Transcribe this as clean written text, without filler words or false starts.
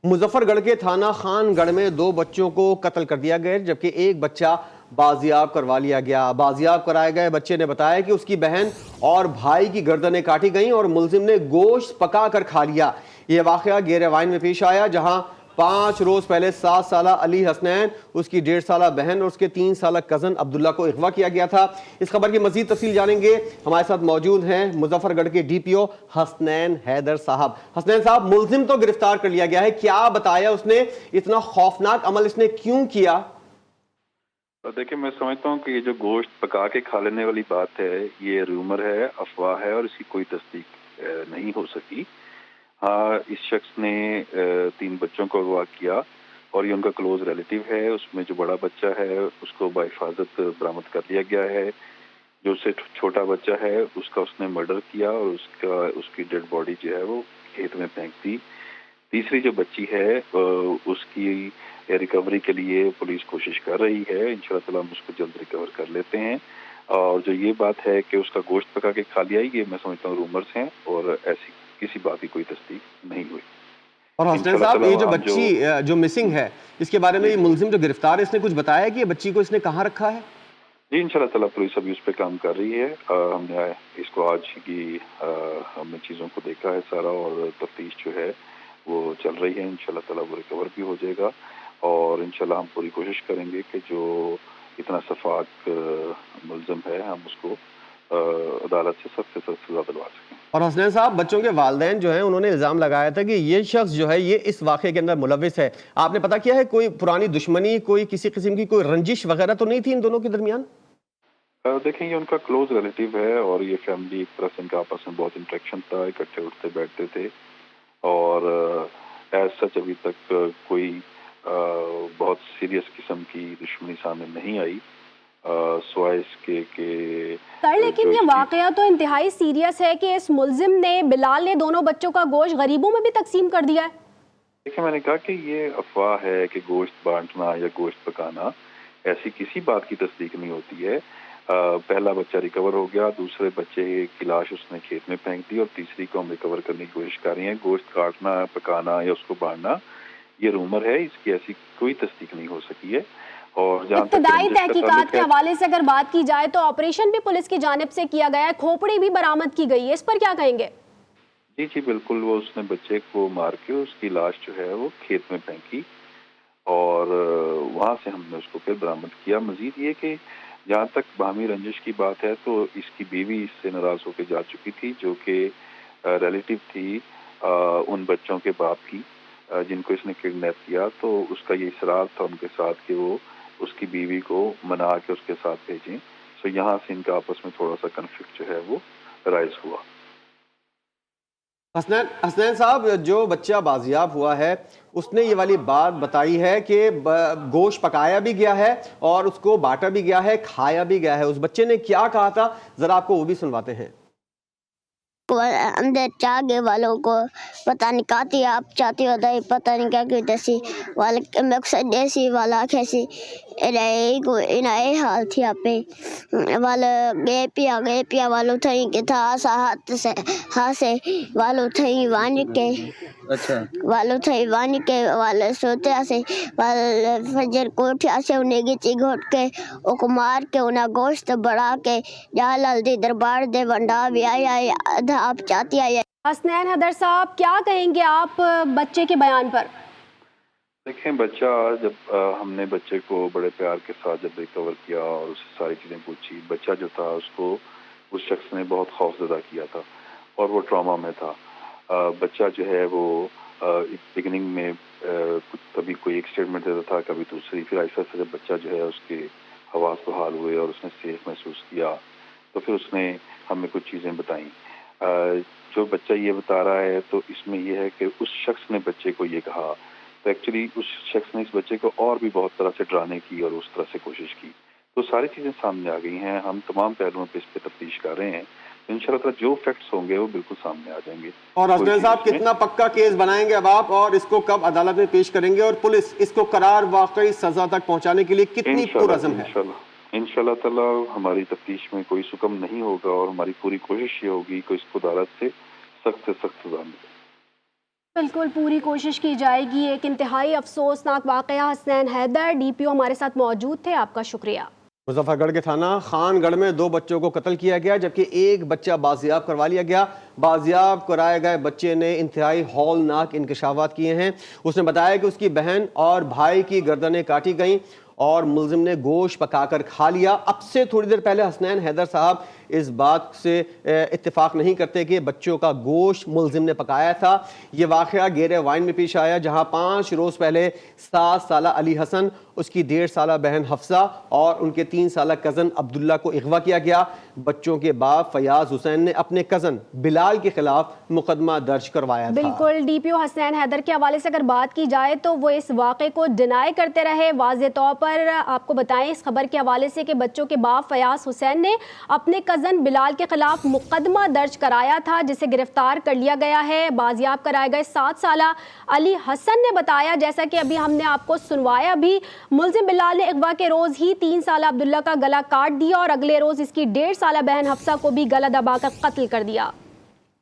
مظفر گڑھ کے تھانہ خان گڑھ میں 2 بچوں کو قتل کر دیا گیا جبکہ ایک بچہ بازیاب کروا لیا گیا۔ بازیاب کرائے گئے بچے نے بتایا کہ اس کی بہن اور بھائی کی گردنیں کاٹی گئیں اور ملزم نے گوشت پکا کر کھا لیا۔ یہ واقعہ گیروائن میں پیش آیا جہاں 5 روز پہلے 7 سالہ علی حسنین، اس کی 1.5 سالہ بہن اور اس کے 3 سالہ کزن عبداللہ کو اغوا کیا گیا تھا۔ اس خبر کی مزید تفصیل جانیں گے، ہمارے ساتھ موجود ہیں مظفر گڑھ کے ڈی پی او حسنین حیدر صاحب۔ حسنین صاحب، ملزم تو گرفتار کر لیا گیا ہے، کیا بتایا اس نے؟ اتنا خوفناک عمل اس نے کیوں کیا؟ دیکھیں، میں سمجھتا ہوں کہ یہ جو گوشت پکا کے کھا لینے والی بات ہے، یہ رومر ہے، افواہ ہے اور اس کی کوئی تصدیق نہیں ہو سکی۔ ہاں، اس شخص نے 3 بچوں کو اغوا کیا اور یہ ان کا کلوز ریلیٹیو ہے۔ اس میں جو بڑا بچہ ہے اس کو بحفاظت برآمد کر لیا گیا ہے۔ جو اس سے چھوٹا بچہ ہے اس کا اس نے مرڈر کیا اور اس کی ڈیڈ باڈی جو ہے وہ کھیت میں پھینک دی۔ تیسری جو بچی ہے اس کی ریکوری کے لیے پولیس کوشش کر رہی ہے، انشاءاللہ تعالیٰ ہم اس کو جلد ریکور کر لیتے ہیں۔ اور جو یہ بات ہے کہ اس کا گوشت پکا کے کھا لیا، یہ میں سمجھتا ہوں رومرز ہیں اور ایسی کسی بات کی کوئی تصدیق نہیں ہوئی۔ اور حسنین صاحب، یہ جو بچی جو مسنگ ہے، اس کے بارے میں یہ ملزم جو گرفتار ہے، اس نے کچھ بتایا کہ یہ بچی کو اس نے کہاں رکھا ہے؟ جی، انشاءاللہ تعالیٰ پولیس ابھی اس پہ کام کر رہی ہے۔ ہم نے اس کو آج کی ہم نے چیزوں کو دیکھا ہے سارا، اور تفتیش جو ہے وہ چل رہی ہے۔ انشاءاللہ تعالیٰ وہ ریکور بھی ہو جائے گا اور انشاءاللہ ہم پوری کوشش کریں گے کہ جو اتنا شفاق ملزم ہے ہم اس کو عدالت سے سخت سزا دلوا سکیں۔ اور حسنین صاحب، بچوں کے والدین جو ہیں انہوں نے الزام لگایا تھا کہ یہ شخص جو ہے یہ اس واقعے کے اندر ملوث ہے۔ آپ نے پتہ کیا ہے کوئی پرانی دشمنی، کوئی کسی قسم کی کوئی رنجش وغیرہ تو نہیں تھی ان دونوں کے درمیان؟ دیکھیں، یہ ان کا کلوز ریلیٹیو ہے اور یہ فیملی ایک طرح سے ان کا آپس میں بہت انٹریکشن تھا، اکٹھے اٹھتے بیٹھتے تھے اور ایز سچ ابھی تک کوئی بہت سیریس قسم کی دشمنی سامنے نہیں آئی، سوائے اس کے کہ سر لیکن یہ واقعہ تو انتہائی سیریس ہے کہ اس ملزم نے، بلال نے، دونوں بچوں کا گوشت غریبوں میں بھی تقسیم کر دیا ہے۔ دیکھیں، میں نے کہا کہ یہ افواہ ہے کہ گوشت بانٹنا یا گوشت پکانا، ایسی کسی بات کی تصدیق نہیں ہوتی ہے۔ پہلا بچہ ریکور ہو گیا، دوسرے بچے کی لاش اس نے کھیت میں پھینک دی اور تیسری کو ہم ریکور کرنے کی کوشش کر رہے ہیں۔ گوشت کاٹنا، پکانا یا اس کو بانٹنا یہ رومر ہے، اس کی ایسی کوئی تصدیق نہیں ہو سکی ہے۔ اور جہاں تک ابتدائی تحقیقات کے حوالے سے اگر بات کی جائے تو آپریشن بھی پولیس کی جانب سے کیا گیا ہے، کھوپڑی بھی برآمد کی گئی ہے، اس پر کیا کہیں گے؟ جی بالکل، وہ اس نے بچے کو مار کے اس کی لاش جو ہے وہ کھیت میں پھینکی اور وہاں سے ہم نے اس کو پھر برآمد کیا۔ مزید یہ کہ جہاں تک باہمی رنجش کی بات ہے تو اس کی بیوی اس سے ناراض ہو کے جا چکی تھی، جو کہ ریلیٹیو تھی ان بچوں کے باپ کی جن کو اس نے کڈنیپ کیا۔ تو اس کا یہ اصرار تھا ان کے ساتھ کہ وہ اس کی بیوی کو منا کے اس کے ساتھ بھیجیں۔ سو یہاں سے ان کا آپس میں تھوڑا سا کنفلکٹ جو ہے وہ رائز ہوا۔ حسنین صاحب، جو بچہ بازیاب ہوا ہے اس نے یہ والی بات بتائی ہے کہ گوشت پکایا بھی گیا ہے اور اس کو بانٹا بھی گیا ہے، کھایا بھی گیا ہے۔ اس بچے نے کیا کہا تھا، ذرا آپ کو وہ بھی سنواتے ہیں۔ اندر چاگے والوں کو پتہ نہیں کاتی آپ چاہتی ہوتا ہے، پتہ نہیں کیا کہ دسی والا مقصد دیسی والا کیسی انہیں حال تھی آپ پہ والا گے پیا والو تھیں کہ تھا ہاتھ سے ہاسے والو تھیں وان کے والو تھیں وان کے والے سوتے سے والے فجر کوٹھ سے انہیں گچی گھوٹ کے او کو مار کے انہیں گوشت بڑھا کے جالال دی دربار دے ونڈا بھی آیا آپ چاہتی آئی۔ حسنین حیدر صاحب، کیا کہیں گے آپ بچے کے بیان پر؟ دیکھیں، بچہ جب ہم نے بچے کو بڑے پیار کے ساتھ جب ریکور کیا اور اس سے ساری چیزیں پوچھی، بچہ جو تھا اس کو اس شخص نے بہت خوف زدہ کیا تھا اور وہ ٹراما میں تھا۔ بچہ جو ہے وہ بگننگ میں کبھی کوئی ایک اسٹیٹمنٹ دیتا تھا، کبھی دوسری، پھر ایسا ایسا جب بچہ جو ہے اس کے حواس بحال ہوئے اور اس نے سیف محسوس کیا تو پھر اس نے ہمیں کچھ چیزیں بتائیں۔ جو بچہ یہ بتا رہا ہے تو اس میں یہ ہے کہ اس شخص نے بچے کو یہ کہا تو ایکچولی اس شخص نے اس بچے کو اور بھی بہت طرح سے ڈرانے کی اور اس طرح سے کوشش کی، تو ساری چیزیں سامنے آ گئی ہیں۔ ہم تمام پہلوؤں پہ اس پہ تفتیش کر رہے ہیں، انشاءاللہ تعالیٰ جو فیکٹس ہوں گے وہ بالکل سامنے آ جائیں گے۔ اور حسنین صاحب، کتنا پکا کیس بنائیں گے اب آپ اور اس کو کب عدالت میں پیش کریں گے، اور پولیس اس کو قرار واقعی سزا تک پہنچانے کے لیے کتنی پرعزم ہے؟ انشاءاللہ تعالیٰ ہماری تفتیش میں کوئی سکم نہیں ہوگا اور ہماری پوری کوشش یہ ہوگی کہ اس کو عدالت سے سخت سزا ملے۔ بالکل پوری کوشش کی جائے گی. ایک انتہائی افسوسناک واقعہ. حسنین حیدر DPO ہمارے ساتھ موجود تھے, آپ کا شکریہ. مظفر گڑھ کے تھانہ خان گڑھ میں 2 بچوں کو قتل کیا گیا جبکہ ایک بچہ بازیاب کروا لیا گیا. بازیاب کرائے گئے بچے نے انتہائی ہولناک انکشافات کیے ہیں. اس نے بتایا کہ اس کی بہن اور بھائی کی گردنیں کاٹی گئیں اور ملزم نے گوشت پکا کر کھا لیا. اب سے تھوڑی دیر پہلے حسنین حیدر صاحب اس بات سے اتفاق نہیں کرتے کہ بچوں کا گوشت ملزم نے پکایا تھا. یہ واقعہ گیرے وائن میں پیش آیا جہاں 5 روز پہلے 7 سالہ علی حسن, اس کی 1.5 سالہ بہن حفصہ اور ان کے 3 سالہ کزن عبداللہ کو اغوا کیا گیا. بچوں کے باپ فیاض حسین نے اپنے کزن بلال کے خلاف مقدمہ درج کروایا تھا. بالکل DPO حسنین حیدر کے حوالے سے اگر بات کی جائے تو وہ اس واقعے کو ڈینائی کرتے رہے. واضح طور پر آپ کو بتائیں اس خبر کے حوالے سے کہ بچوں کے باپ فیاض حسین نے اپنے کزن بلال کے خلاف مقدمہ درج کرایا تھا جسے گرفتار کر لیا گیا ہے. بازیاب کرائے گئے 7 سالہ علی حسن نے بتایا, جیسا کہ ابھی ہم نے آپ کو سنوایا بھی, ملزم بلال نے اغوا کے روز ہی 3 سالہ عبداللہ کا گلا کاٹ دیا اور اگلے روز اس کی 1.5 سالہ بہن حفصہ کو بھی گلا دبا کر قتل کر دیا.